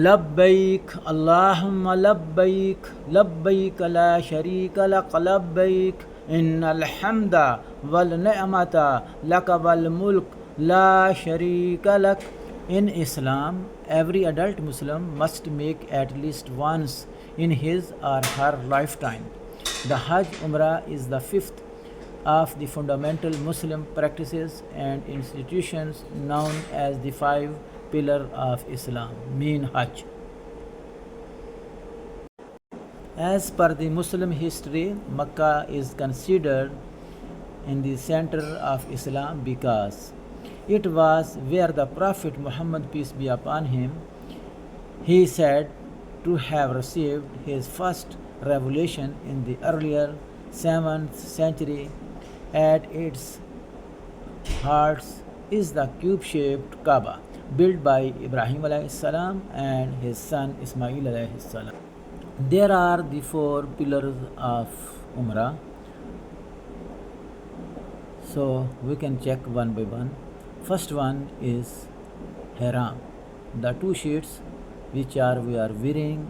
Labbaik Allahumma labbaik labbaik la sharika lak labbaik innal hamda wal ni'mata laka wal mulk la sharika lak. In Islam, every adult Muslim must make at least once in his or her lifetime. The Hajj Umrah is the fifth of the fundamental Muslim practices and institutions known as the five pillars of Islam, mean Hajj. As per the Muslim history, Makkah is considered in the center of Islam because it was where the Prophet Muhammad, peace be upon him, he said to have received his first revelation in the earlier 7th century. At its heart is the cube-shaped Kaaba, built by Ibrahim alayhi salam and his son Ismail alayhi salam. There are the four pillars of Umrah. So we can check one by one. First one is Ihram, the two sheets which we are wearing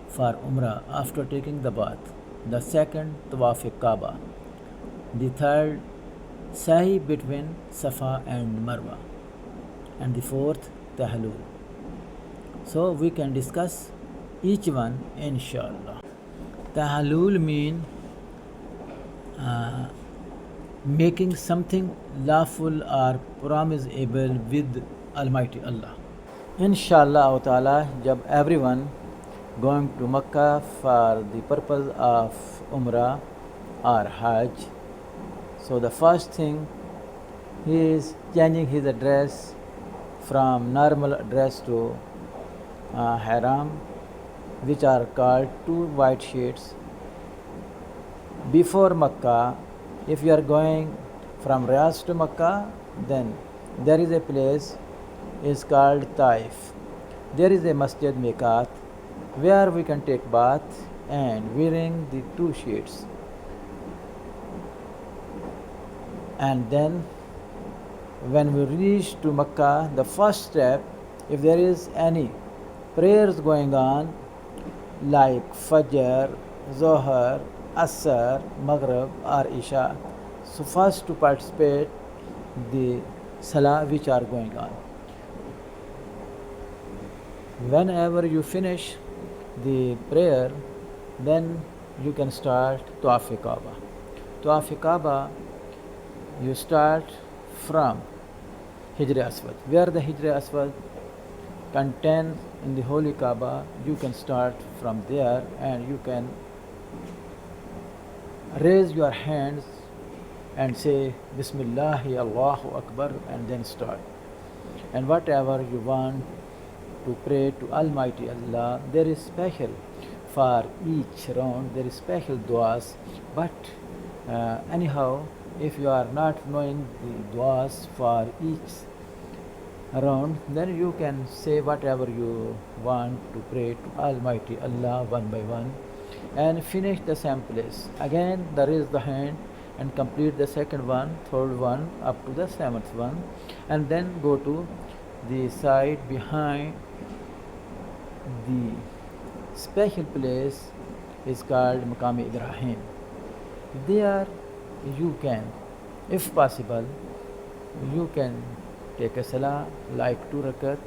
for Umrah after taking the bath. The second, Tawaf Kaaba. The third, Saee between Safa and Marwah. And the fourth, Tahallul. So we can discuss each one inshallah. Tahallul means making something lawful or promisable with Almighty Allah. Inshallah ta'ala, jab everyone going to Makkah for the purpose of Umrah or Hajj, so the first thing, he is changing his address from normal address to Ihram, which are called two white sheets. Before Makkah, if you are going from Riyadh to Makkah, then there is a place is called Taif. There is a Masjid Miqat where we can take bath and wearing the two sheets. And then when we reach to Makkah, the first step, if there is any prayers going on like Fajr, Zohar, Asr, Maghrib or Isha, so first to participate the Salah which are going on. Whenever you finish the prayer, then you can start Tawaf Kaaba. Tawaf Kaaba, you start from Hijr Aswad. Where the Hijr Aswad contains in the Holy Kaaba, you can start from there and you can raise your hands and say Bismillahi Allahu Akbar and then start. And whatever you want to pray to Almighty Allah, there is special for each round, there is special du'as, but anyhow, if you are not knowing the du'as for each round, then you can say whatever you want to pray to Almighty Allah one by one and finish the same place. Again, raise the hand and complete the second one, third one, up to the seventh one, and then go to the side behind the special place is called Maqam Ibrahim. There you can, if possible, you can take a salah like 2 rakat,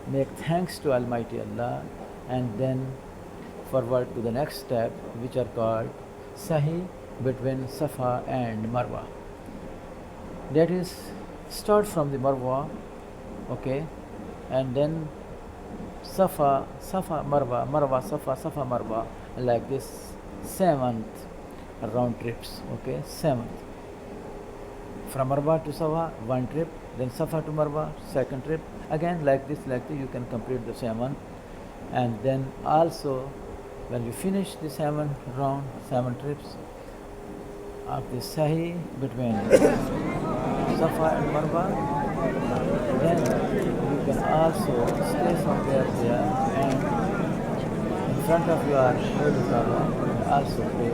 make thanks to Almighty Allah, and then forward to the next step, which are called Saee between Safa and Marwah. That is, start from the Marwah, okay, and then Safa, Marwah, Marwah, Safa, Marwah, like this 7th round trips, okay, 7th. From Marwah to Safa, one trip, then Safa to Marwah, second trip, again like this, you can complete the 7th. And then also, when you finish the 7th round, 7 trips of the Saee between Safa and Marwah, then you can also stay somewhere there and in front of your Holy Kaaba also pray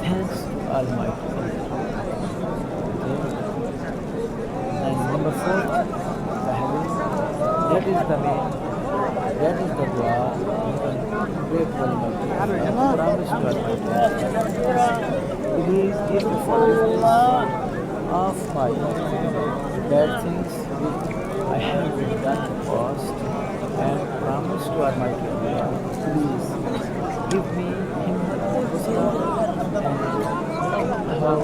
thanks to Almighty Allah. Okay. And number 4, Tahallul. That is the main, that is the dua you can pray to Almighty Allah. Promise to Almighty Allah. Please give me forgiveness of my bad things which I have done in the past, and promise to Almighty Allah. Please give me wisdom and how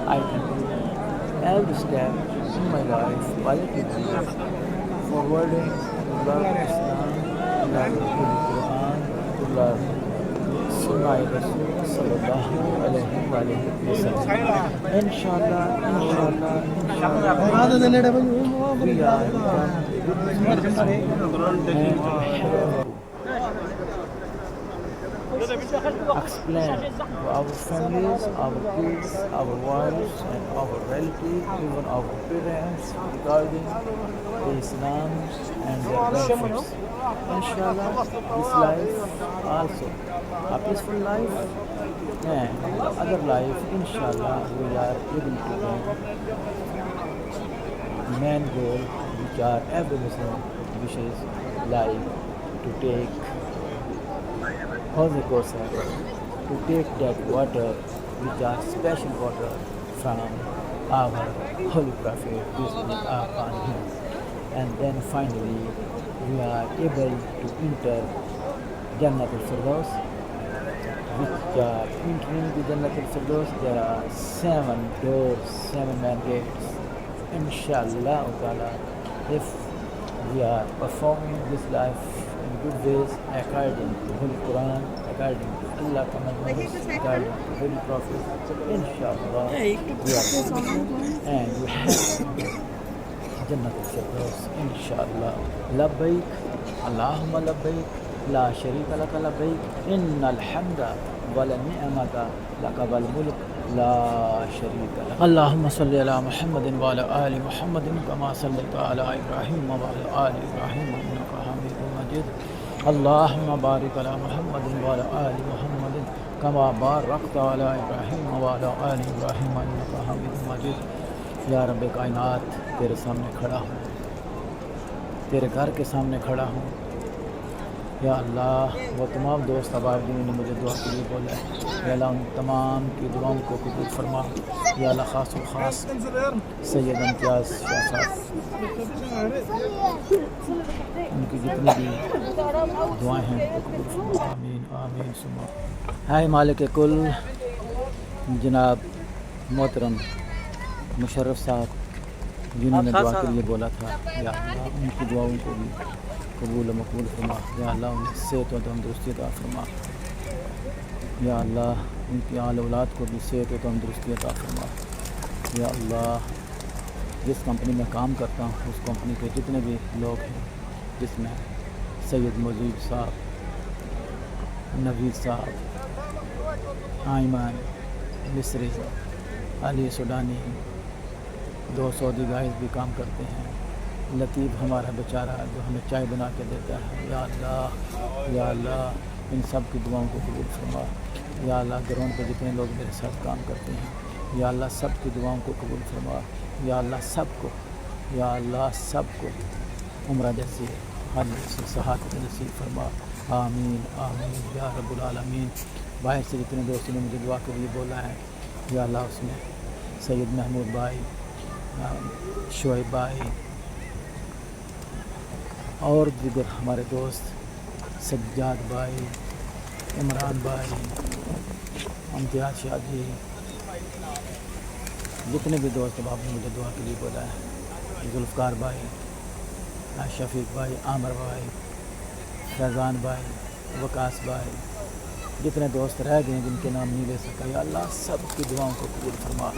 I can do every step in my life positively, forwarding to learn Islam, to learn the Quran, to learn Sunnah Rasul sallallahu alayhi wa sallam. Inshallah, we are become explain to our families, our kids, our wives, and our relatives, even our parents regarding the Islam and their benefits. Inshallah, this life also a peaceful life, and the other life, inshallah, we are able to gain the main goal, which are every Muslim wishes, like to take Holy Kosa, to take that water, which are special water from our Holy Prophet, peace be upon him. And then finally, we are able to enter Jannat al-Firdaus, which are entering the Jannat al-Firdaus. There are 7 doors, 7 main gates. Inshallah, if we are performing this life in good ways, according to Holy Quran, according to Allah commandments, according to Holy Prophet, inshallah, we are and we have Jannat al-Firdaus, inshallah. Labbaik, Allahumma labbaik, la sharika laka labbaik, innal hamda wal ni'mata laka wal mulk la sharika lak. Allahumma salli ala Muhammadin wa ala ali Muhammadin kama sallaita ala Ibrahim wa ala ali Ibrahim innaka Hamidum Majid. Allahumma barik ala Muhammadin wa ala ali Muhammadin kama barakta ala Ibrahim wa ala ali Ibrahim innaka Hamidum Majid. یا رب کائنات، تیرے سامنے کھڑا ہوں، تیرے گھر کے سامنے کھڑا ہوں. یا اللہ، وہ تمام دوست احباب جنہوں نے مجھے دعا کے لیے بولا ہے، یا اللہ ان تمام کی دعاؤں کو قبول فرما. یا اللہ، خاص و خاص سید امتیاز شاہ صاحب، ان کی جتنی بھی دعائیں ہیں ان کو قبول فرما. آمین آمین ثم ہے مالک کل جناب محترم مشرف صاحب، جنہوں نے دعا کے لیے بولا تھا. یا اللہ، ان کی دعاؤں کو بھی قبول و مقبول فرما. یا اللہ، انہیں صحت و تندرستی عطا فرما. یا اللہ، ان کی آل اولاد کو بھی صحت و تندرستی عطا فرما. یا اللہ، جس کمپنی میں کام کرتا ہوں اس کمپنی کے جتنے بھی لوگ ہیں، جس میں سید مجید صاحب، نوید صاحب، آئمان مصری، علی سوڈانی، 2 سعودی گائز بھی کام کرتے ہیں. لطیف ہمارا بیچارہ جو ہمیں چائے بنا کے دیتا ہے. یا اللہ، یا اللہ، ان سب کی دعاؤں کو قبول فرما. یا اللہ، گراؤنڈ پہ جتنے لوگ میرے ساتھ کام کرتے ہیں، یا اللہ سب کی دعاؤں کو قبول فرما. یا اللہ سب کو، یا اللہ سب کو عمرہ جیسی حج سے صحت نصیب فرما. آمین آمین یا رب العالمین. باہر سے جتنے دوستوں نے مجھے دعا کے لیے بولا ہے، یا اللہ اس میں سید محمود بھائی، شعیب بھائی اور دیگر ہمارے دوست، سجاد بھائی، عمران بھائی، امتیاز شاہ جی، جتنے بھی دوست اب آپ نے مجھے دعا کے لیے بولا ہے، ذوالفقار بھائی، شفیق بھائی، عامر بھائی، فیضان بھائی، وکاس بھائی، جتنے دوست رہ گئے ہیں جن کے نام نہیں لے سکا، یا اللہ سب کی دعاؤں کو قبول فرما.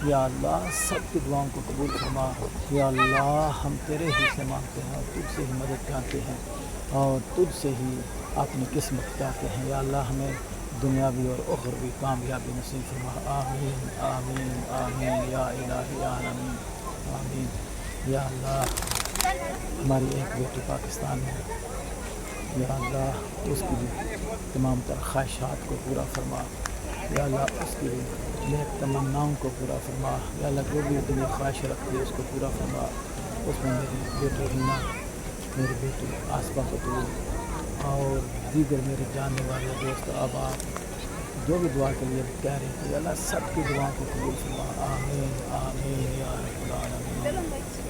یا اللہ سب کی دعاؤں کو قبول فرما. یا اللہ، ہم تیرے ہی سے مانگتے ہیں اور تجھ سے ہی مدد چاہتے ہیں اور تجھ سے ہی اپنی قسمت چاہتے ہیں. یا اللہ، ہمیں دنیاوی اور اخروی کامیابی نصیب فرما. آمین آمین آمین یا الہی آمین آمین. یا اللہ، ہماری ایک بیٹی پاکستان میں، یا اللہ اس کی بھی تمام تر خواہشات کو پورا فرما. یا اللہ اس کی بھی نیک تمناؤں کو پورا فرما. یا اللہ جو بھی دلی خواہش رکھتی ہے اس کو پورا فرما. اس میں میری بیٹی ہینا میری بیٹی آصفہ بطول اور دیگر میرے جاننے والے دوست احباب جو بھی دعا کے لیے کہہ رہے تھے، اللہ سب کی دعا کو قبول فرما، آمین آمین یا رب العالمین.